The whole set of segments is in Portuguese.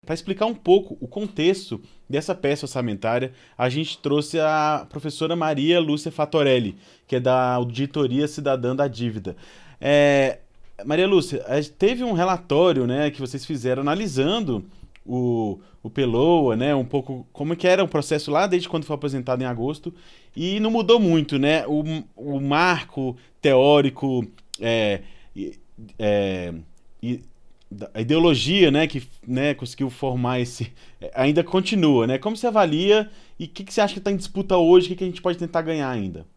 para explicar um pouco o contexto dessa peça orçamentária, a gente trouxe a professora Maria Lúcia Fatorelli, que é da Auditoria Cidadã da Dívida. Maria Lúcia, teve um relatório, né, que vocês fizeram analisando o Peloa, né, um pouco como que era o processo lá desde quando foi apresentado em agosto, e não mudou muito, né? O marco teórico, é, é, a ideologia, né, que, né, conseguiu formar esse, ainda continua, né? Como você avalia e o que você acha que está em disputa hoje, que a gente pode tentar ganhar ainda?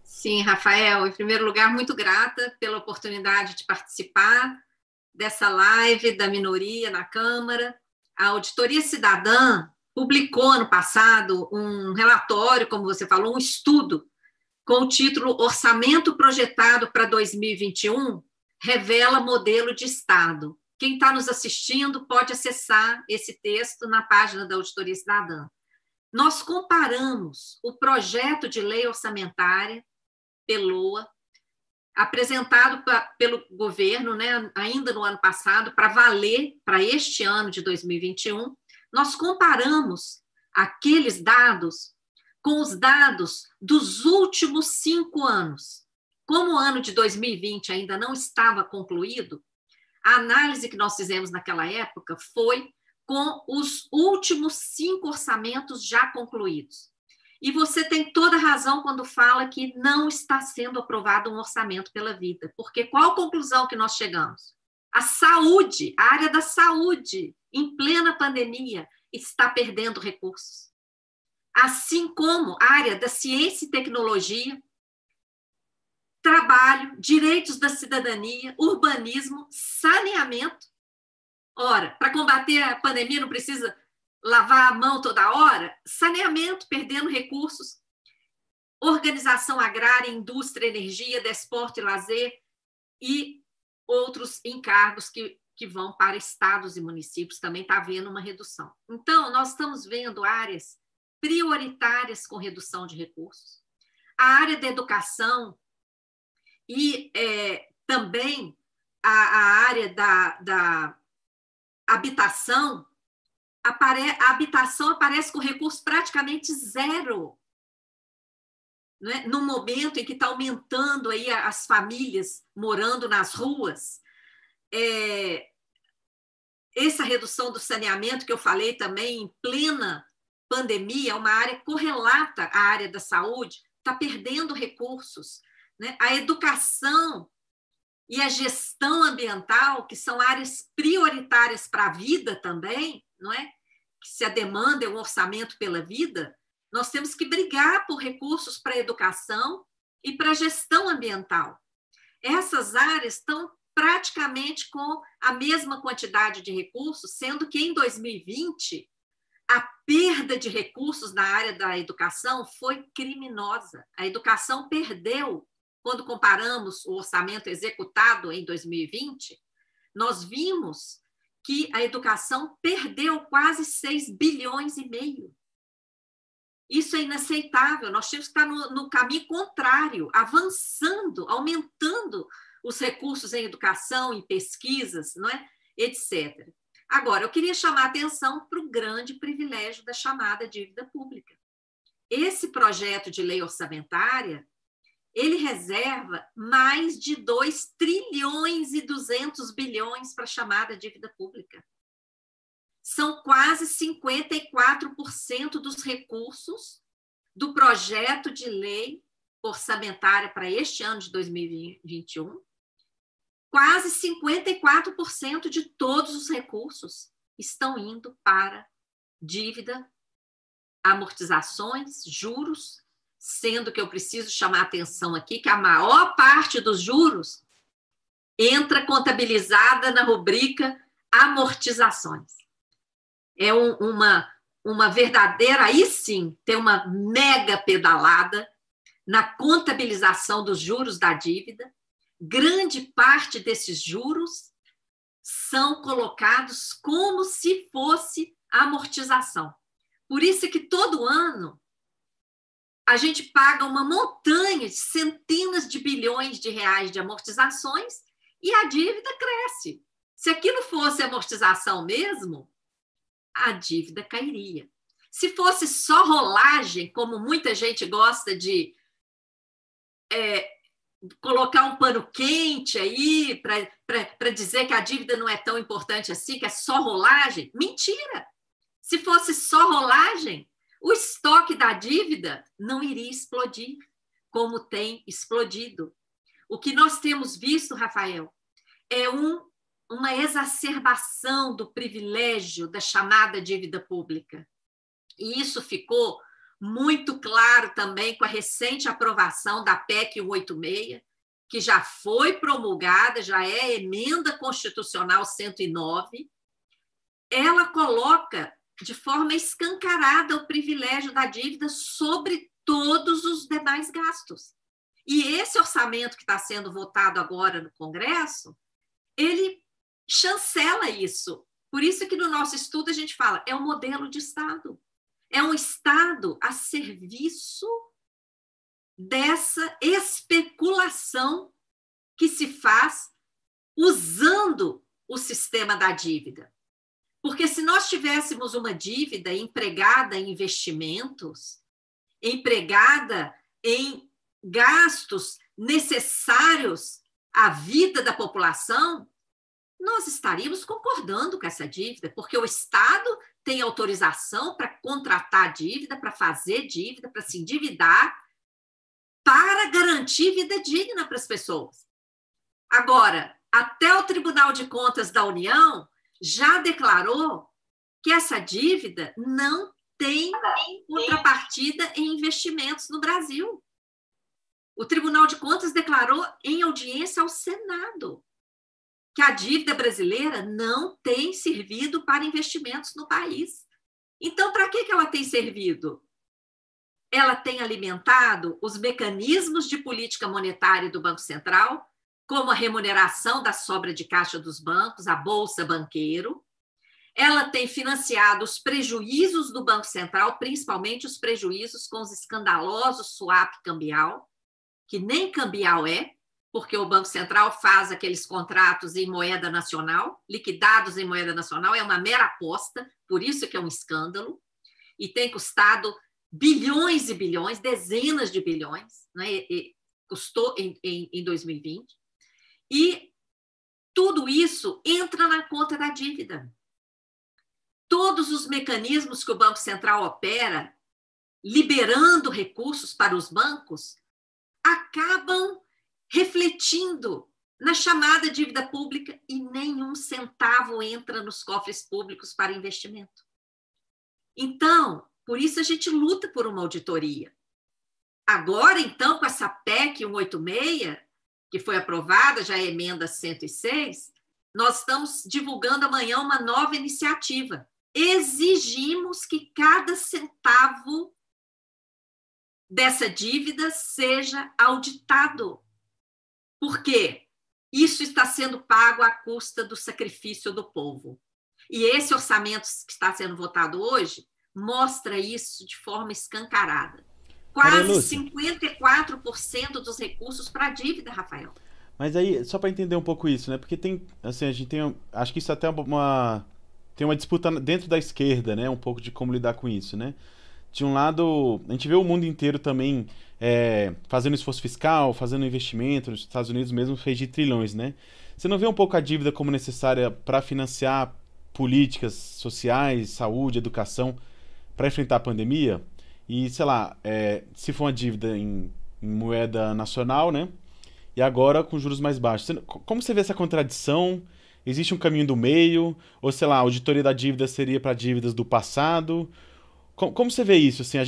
Sim, Rafael, em primeiro lugar, muito grata pela oportunidade de participar dessa live da minoria na Câmara. A Auditoria Cidadã publicou ano passado um relatório, como você falou, um estudo com o título Orçamento Projetado para 2021 revela modelo de Estado. Quem está nos assistindo pode acessar esse texto na página da Auditoria Cidadã. Nós comparamos o projeto de lei orçamentária, PELOA, apresentado pelo governo, né, ainda no ano passado, para valer para este ano de 2021, nós comparamos aqueles dados com os dados dos últimos 5 anos. Como o ano de 2020 ainda não estava concluído, a análise que nós fizemos naquela época foi com os últimos 5 orçamentos já concluídos. E você tem toda razão quando fala que não está sendo aprovado um orçamento pela vida. Porque qual a conclusão que nós chegamos? A saúde, a área da saúde, em plena pandemia, está perdendo recursos. Assim como a área da ciência e tecnologia, trabalho, direitos da cidadania, urbanismo, saneamento. Ora, para combater a pandemia não precisa lavar a mão toda hora? Saneamento, perdendo recursos. Organização agrária, indústria, energia, desporto e lazer e outros encargos que vão para estados e municípios, também está havendo uma redução. Então, nós estamos vendo áreas prioritárias com redução de recursos. A área da educação e também a área da habitação, a habitação aparece com recurso praticamente zero, né? No momento em que está aumentando aí as famílias morando nas ruas. Essa redução do saneamento que eu falei também, em plena pandemia, é uma área correlata à área da saúde, está perdendo recursos, né? A educação e a gestão ambiental, que são áreas prioritárias para a vida também, não é? Que se a demanda é um orçamento pela vida, nós temos que brigar por recursos para a educação e para a gestão ambiental. Essas áreas estão praticamente com a mesma quantidade de recursos, sendo que em 2020 a perda de recursos na área da educação foi criminosa. A educação perdeu, quando comparamos o orçamento executado em 2020, nós vimos que a educação perdeu quase 6,5 bilhões. Isso é inaceitável. Nós temos que estar no caminho contrário, avançando, aumentando os recursos em educação, em pesquisas, não é? Etc. Agora, eu queria chamar a atenção para o grande privilégio da chamada dívida pública. Esse projeto de lei orçamentária, ele reserva mais de 2 trilhões e 200 bilhões para a chamada dívida pública. São quase 54% dos recursos do projeto de lei orçamentária para este ano de 2021. Quase 54% de todos os recursos estão indo para dívida, amortizações, juros, sendo que eu preciso chamar a atenção aqui que a maior parte dos juros entra contabilizada na rubrica amortizações. É uma verdadeira, aí sim, tem uma mega pedalada na contabilização dos juros da dívida. Grande parte desses juros são colocados como se fosse amortização. Por isso é que todo ano a gente paga uma montanha de centenas de bilhões de reais de amortizações e a dívida cresce. Se aquilo fosse amortização mesmo, a dívida cairia. Se fosse só rolagem, como muita gente gosta de colocar um pano quente aí para dizer que a dívida não é tão importante assim, que é só rolagem, mentira! Se fosse só rolagem, o estoque da dívida não iria explodir, como tem explodido. O que nós temos visto, Rafael, é uma exacerbação do privilégio da chamada dívida pública. E isso ficou muito claro também com a recente aprovação da PEC 186, que já foi promulgada, já é emenda constitucional 109. Ela coloca de forma escancarada o privilégio da dívida sobre todos os demais gastos. E esse orçamento que está sendo votado agora no Congresso, ele chancela isso. Por isso que no nosso estudo a gente fala, é um modelo de Estado. É um Estado a serviço dessa especulação que se faz usando o sistema da dívida. Porque se nós tivéssemos uma dívida empregada em investimentos, empregada em gastos necessários à vida da população, nós estaríamos concordando com essa dívida, porque o Estado tem autorização para contratar dívida, para fazer dívida, para se endividar, para garantir vida digna para as pessoas. Agora, até o Tribunal de Contas da União já declarou que essa dívida não tem contrapartida em investimentos no Brasil. O Tribunal de Contas declarou em audiência ao Senado que a dívida brasileira não tem servido para investimentos no país. Então, para que ela tem servido? Ela tem alimentado os mecanismos de política monetária do Banco Central, como a remuneração da sobra de caixa dos bancos, a Bolsa Banqueiro. Ela tem financiado os prejuízos do Banco Central, principalmente os prejuízos com os escandalosos swap cambial, que nem cambial é, porque o Banco Central faz aqueles contratos em moeda nacional, liquidados em moeda nacional, é uma mera aposta, por isso que é um escândalo, e tem custado bilhões e bilhões, dezenas de bilhões, né? E custou em 2020. E tudo isso entra na conta da dívida. Todos os mecanismos que o Banco Central opera, liberando recursos para os bancos, acabam refletindo na chamada dívida pública e nenhum centavo entra nos cofres públicos para investimento. Então, por isso a gente luta por uma auditoria. Agora, então, com essa PEC 186, que foi aprovada, já é emenda 106, nós estamos divulgando amanhã uma nova iniciativa. Exigimos que cada centavo dessa dívida seja auditado. Por quê? Isso está sendo pago à custa do sacrifício do povo. E esse orçamento que está sendo votado hoje mostra isso de forma escancarada. Quase 54% dos recursos para a dívida, Rafael. Mas aí, só para entender um pouco isso, né? Porque tem, assim, a gente tem, acho que isso até tem uma disputa dentro da esquerda, né? Um pouco de como lidar com isso, né? De um lado, a gente vê o mundo inteiro também fazendo esforço fiscal, fazendo investimento, nos Estados Unidos mesmo fez de trilhões, né? Você não vê um pouco a dívida como necessária para financiar políticas sociais, saúde, educação, para enfrentar a pandemia? E, sei lá, se for uma dívida em moeda nacional, né? E agora com juros mais baixos. Como você vê essa contradição? Existe um caminho do meio? Ou, sei lá, a auditoria da dívida seria para dívidas do passado? Como você vê isso? Assim,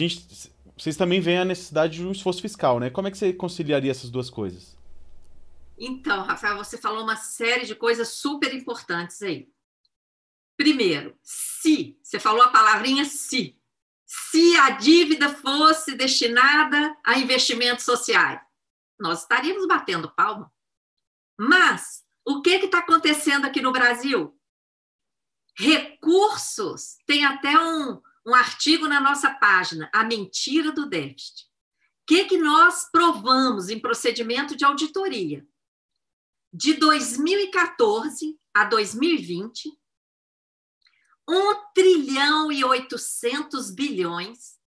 vocês também veem a necessidade de um esforço fiscal, né? Como é que você conciliaria essas duas coisas? Então, Rafael, você falou uma série de coisas super importantes aí. Primeiro, se, você falou a palavrinha se a dívida fosse destinada a investimentos sociais, nós estaríamos batendo palma. Mas o que está acontecendo aqui no Brasil? Recursos, tem até um artigo na nossa página, A Mentira do Déficit. O que nós provamos em procedimento de auditoria? de 2014 a 2020, 1 trilhão e 800 bilhões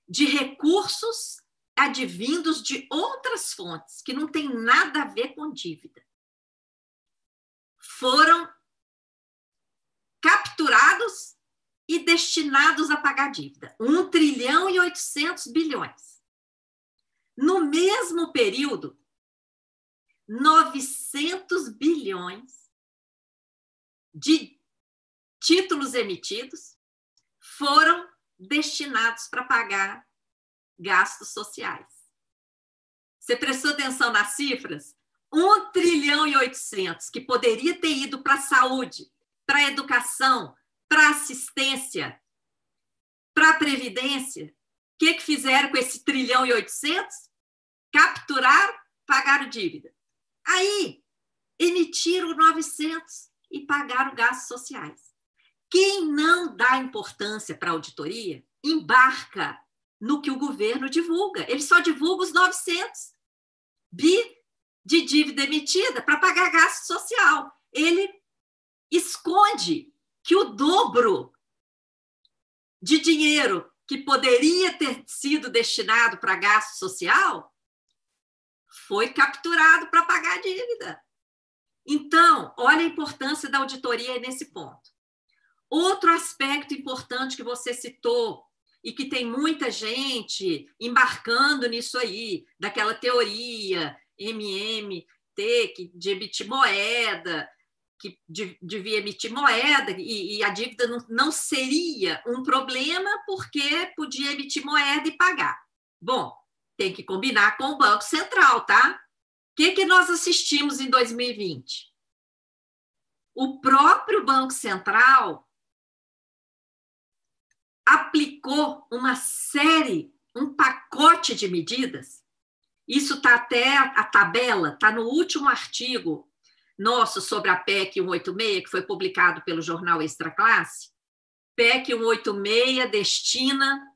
de recursos advindos de outras fontes, que não tem nada a ver com dívida, foram capturados e destinados a pagar dívida. 1 trilhão e 800 bilhões. No mesmo período, 900 bilhões de títulos emitidos foram destinados para pagar gastos sociais. Você prestou atenção nas cifras? 1 trilhão e 800, que poderia ter ido para a saúde, para a educação, para a assistência, para a previdência. O que fizeram com esse 1 trilhão e 800? Capturaram, pagaram dívida. Aí, emitiram 900 e pagaram gastos sociais. Quem não dá importância para a auditoria, embarca no que o governo divulga. Ele só divulga os 900 bi de dívida emitida para pagar gasto social. Ele esconde que o dobro de dinheiro que poderia ter sido destinado para gasto social foi capturado para pagar a dívida. Então, olha a importância da auditoria nesse ponto. Outro aspecto importante que você citou e que tem muita gente embarcando nisso aí, daquela teoria MMT, de emitir moeda, que devia emitir moeda e a dívida não seria um problema porque podia emitir moeda e pagar. Bom, tem que combinar com o Banco Central, tá? O que nós assistimos em 2020? O próprio Banco Central aplicou um pacote de medidas. Isso está até a tabela, está no último artigo nosso sobre a PEC 186, que foi publicado pelo jornal Extra Classe. PEC 186 destina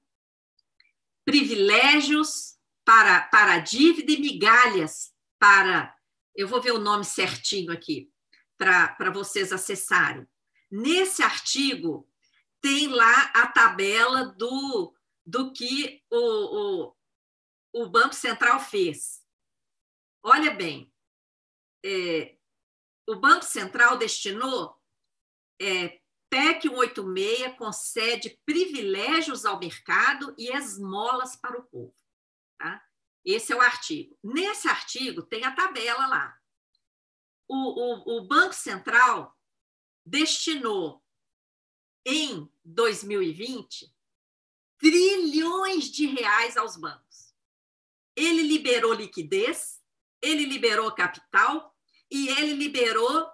privilégios para a dívida e migalhas para... Eu vou ver o nome certinho aqui, para vocês acessarem. Nesse artigo, tem lá a tabela do que o Banco Central fez. Olha bem, o Banco Central destinou, PEC 186 concede privilégios ao mercado e esmolas para o povo. Tá? Esse é o artigo. Nesse artigo tem a tabela lá. O Banco Central destinou em 2020 trilhões de reais aos bancos. Ele liberou liquidez, ele liberou capital e ele liberou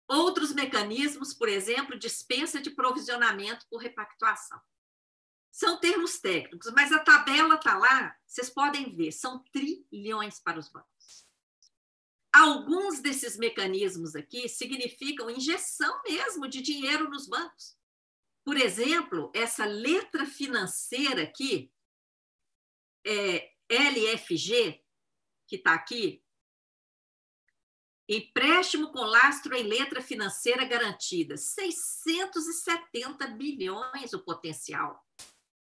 outros mecanismos, por exemplo, dispensa de provisionamento por repactuação. São termos técnicos, mas a tabela está lá, vocês podem ver, são trilhões para os bancos. Alguns desses mecanismos aqui significam injeção mesmo de dinheiro nos bancos. Por exemplo, essa letra financeira aqui, LFG, que está aqui, empréstimo com lastro em letra financeira garantida, 670 bilhões o potencial.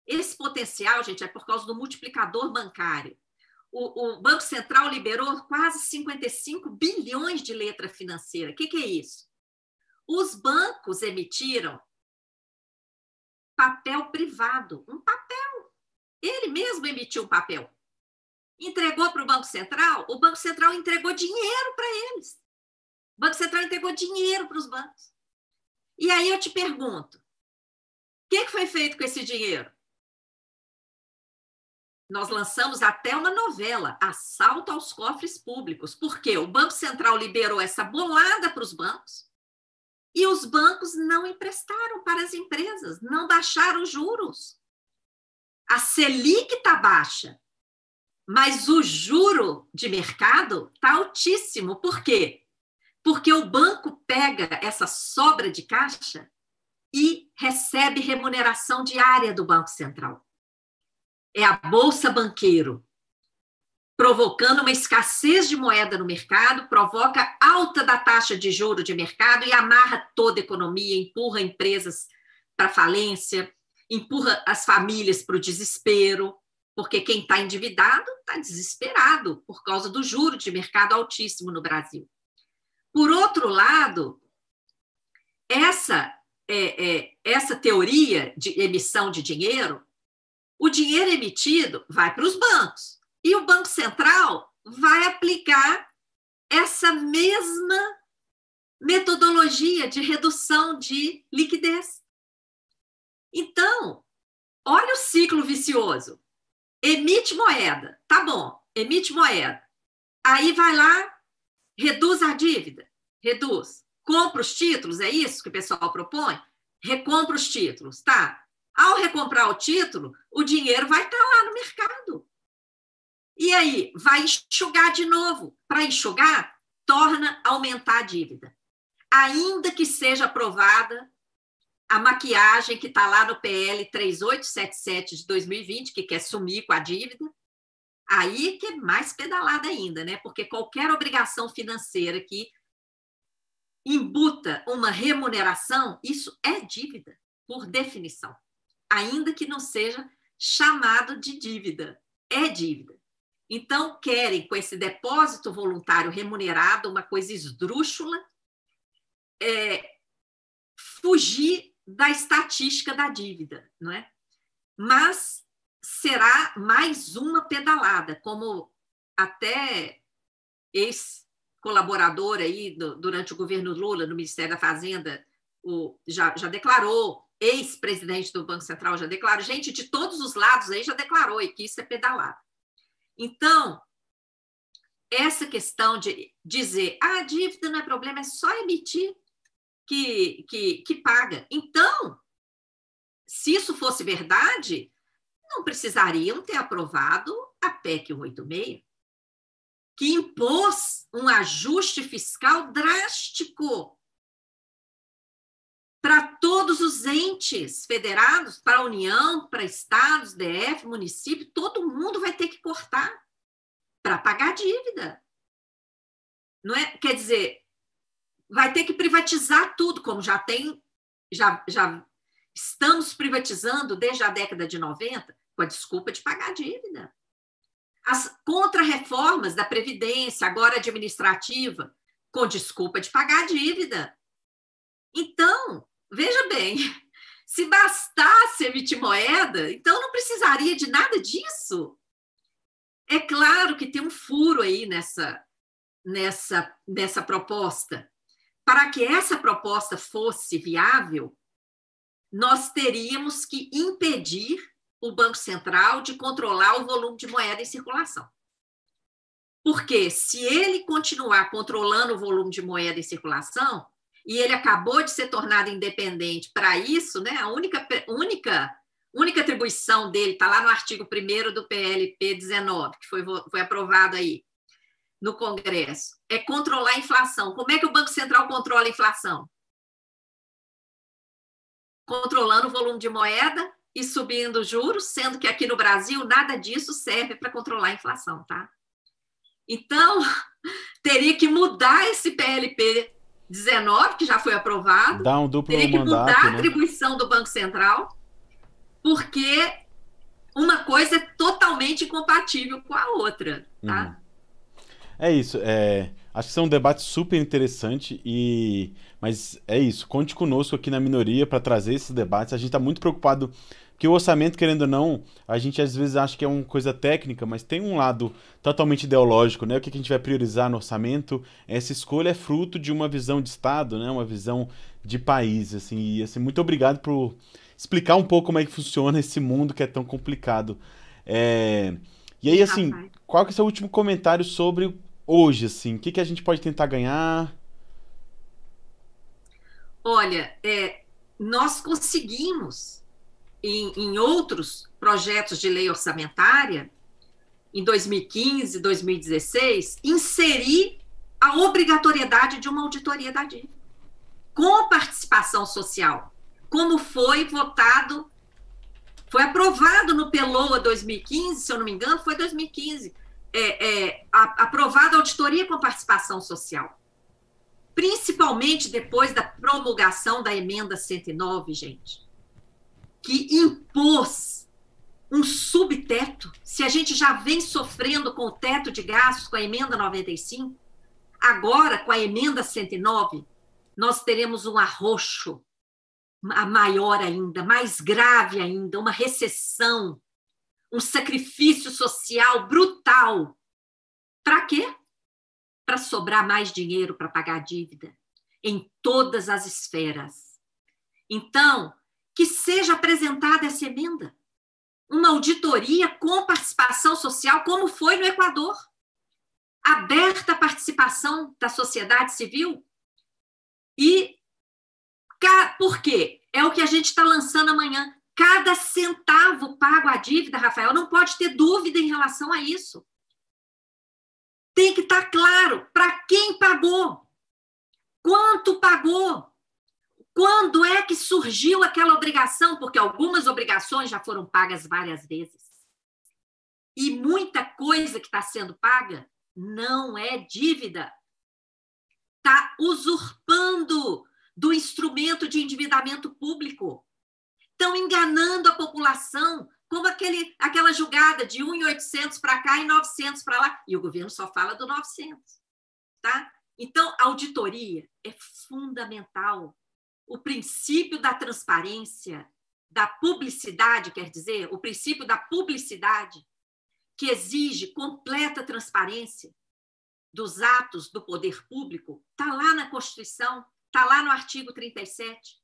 Esse potencial, gente, é por causa do multiplicador bancário. O Banco Central liberou quase 55 bilhões de letra financeira. O que é isso? Os bancos emitiram papel privado, um papel. Ele mesmo emitiu um papel. Entregou para o Banco Central entregou dinheiro para eles. O Banco Central entregou dinheiro para os bancos. E aí eu te pergunto, o que foi feito com esse dinheiro? Nós lançamos até uma novela, Assalto aos Cofres Públicos, porque o Banco Central liberou essa bolada para os bancos e os bancos não emprestaram para as empresas, não baixaram os juros. A Selic está baixa, mas o juro de mercado está altíssimo. Por quê? Porque o banco pega essa sobra de caixa e recebe remuneração diária do Banco Central. É a Bolsa Banqueiro. provocando uma escassez de moeda no mercado, provoca alta da taxa de juros de mercado e amarra toda a economia, empurra empresas para falência, empurra as famílias para o desespero, porque quem está endividado está desesperado por causa do juro de mercado altíssimo no Brasil. Por outro lado, essa teoria de emissão de dinheiro, o dinheiro emitido vai para os bancos e o Banco Central vai aplicar essa mesma metodologia de redução de liquidez. Então, olha o ciclo vicioso. Emite moeda, tá bom, emite moeda. Aí vai lá, reduz a dívida, reduz. Compra os títulos, é isso que o pessoal propõe? Recompra os títulos, tá? Ao recomprar o título, o dinheiro vai estar lá no mercado. E aí, vai enxugar de novo. Para enxugar, torna a aumentar a dívida. Ainda que seja aprovada a maquiagem que está lá no PL 3877 de 2020, que quer sumir com a dívida, aí que é mais pedalada ainda, né? Porque qualquer obrigação financeira que imbuta uma remuneração, isso é dívida, por definição. Ainda que não seja chamado de dívida, é dívida. Então, querem, com esse depósito voluntário remunerado, uma coisa esdrúxula, fugir da estatística da dívida, não é? Mas será mais uma pedalada, como até ex-colaborador aí durante o governo Lula, no Ministério da Fazenda, já declarou, ex-presidente do Banco Central já declarou, gente de todos os lados aí já declarou e que isso é pedalada. Então, essa questão de dizer a dívida não é problema, é só emitir que paga. Então, se isso fosse verdade, não precisariam ter aprovado a PEC 186, que impôs um ajuste fiscal drástico para todos os entes federados, para a União, para estados, DF, município, todo mundo vai ter que cortar para pagar a dívida. Não é? Quer dizer, vai ter que privatizar tudo, como já estamos privatizando desde a década de 90, com a desculpa de pagar a dívida. As contrarreformas da Previdência, agora administrativa, com desculpa de pagar a dívida. Então, veja bem, se bastasse emitir moeda, então não precisaria de nada disso. É claro que tem um furo aí nessa proposta. Para que essa proposta fosse viável, nós teríamos que impedir o Banco Central de controlar o volume de moeda em circulação. Porque se ele continuar controlando o volume de moeda em circulação, e ele acabou de ser tornado independente para isso, né? A única atribuição dele está lá no artigo 1º do PLP 19, que foi aprovado aí no Congresso, é controlar a inflação. Como é que o Banco Central controla a inflação? Controlando o volume de moeda e subindo os juros, sendo que aqui no Brasil nada disso serve para controlar a inflação, tá? Então, teria que mudar esse PLP 19, que já foi aprovado, dá um duplo teria que mandato, mudar a né? atribuição do Banco Central, porque uma coisa é totalmente incompatível com a outra, tá? É isso, acho que isso é um debate super interessante, mas é isso, conte conosco aqui na Minoria para trazer esses debates. A gente está muito preocupado, porque o orçamento, querendo ou não, a gente às vezes acha que é uma coisa técnica, mas tem um lado totalmente ideológico, né? O que a gente vai priorizar no orçamento, essa escolha é fruto de uma visão de Estado, né? Uma visão de país, assim, e assim, muito obrigado por explicar um pouco como é que funciona esse mundo que é tão complicado. E aí, assim, qual que é o seu último comentário sobre hoje, assim? O que a gente pode tentar ganhar? Olha, nós conseguimos, em outros projetos de lei orçamentária, em 2015, 2016, inserir a obrigatoriedade de uma auditoria da dívida, com participação social, como foi aprovado no PELOA 2015, se eu não me engano, foi 2015, aprovado a auditoria com participação social, principalmente depois da promulgação da emenda 109, gente, que impôs um subteto. Se a gente já vem sofrendo com o teto de gastos com a emenda 95, agora com a emenda 109, nós teremos um arroxo maior ainda, mais grave ainda, uma recessão, um sacrifício social brutal. Para quê? Para sobrar mais dinheiro para pagar a dívida em todas as esferas. Então, que seja apresentada essa emenda, uma auditoria com participação social, como foi no Equador. Aberta a participação da sociedade civil. E por quê? É o que a gente está lançando amanhã. Cada centavo pago à dívida, Rafael, não pode ter dúvida em relação a isso. Tem que estar claro para quem pagou, quanto pagou, quando é que surgiu aquela obrigação, porque algumas obrigações já foram pagas várias vezes. E muita coisa que está sendo paga não é dívida. Está usurpando do instrumento de endividamento público. Estão enganando a população, como aquela jogada de 1.800 para cá e 900 para lá. E o governo só fala do 900. Tá? Então, a auditoria é fundamental. O princípio da transparência, da publicidade, quer dizer, o princípio da publicidade, que exige completa transparência dos atos do poder público, está lá na Constituição, está lá no artigo 37.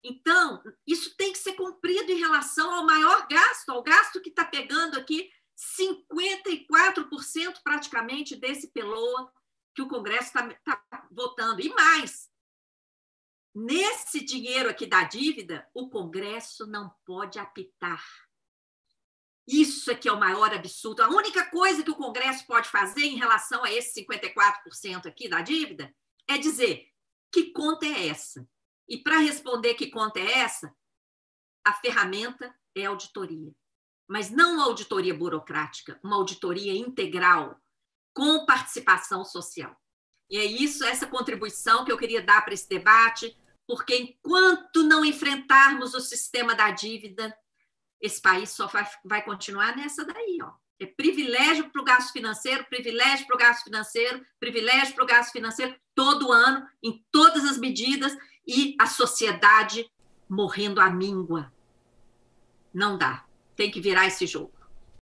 Então, isso tem que ser cumprido em relação ao maior gasto, ao gasto que está pegando aqui 54% praticamente desse PELOA que o Congresso está votando. E mais, nesse dinheiro aqui da dívida, o Congresso não pode apitar. Isso é que é o maior absurdo. A única coisa que o Congresso pode fazer em relação a esse 54% aqui da dívida é dizer que conta é essa. E para responder que conta é essa, a ferramenta é a auditoria. Mas não uma auditoria burocrática, uma auditoria integral, com participação social. E é isso, essa contribuição que eu queria dar para esse debate, porque enquanto não enfrentarmos o sistema da dívida, esse país só vai continuar nessa daí, ó. É privilégio para o gasto financeiro, privilégio para o gasto financeiro, privilégio para o gasto financeiro, todo ano, em todas as medidas, e a sociedade morrendo à míngua. Não dá. Tem que virar esse jogo.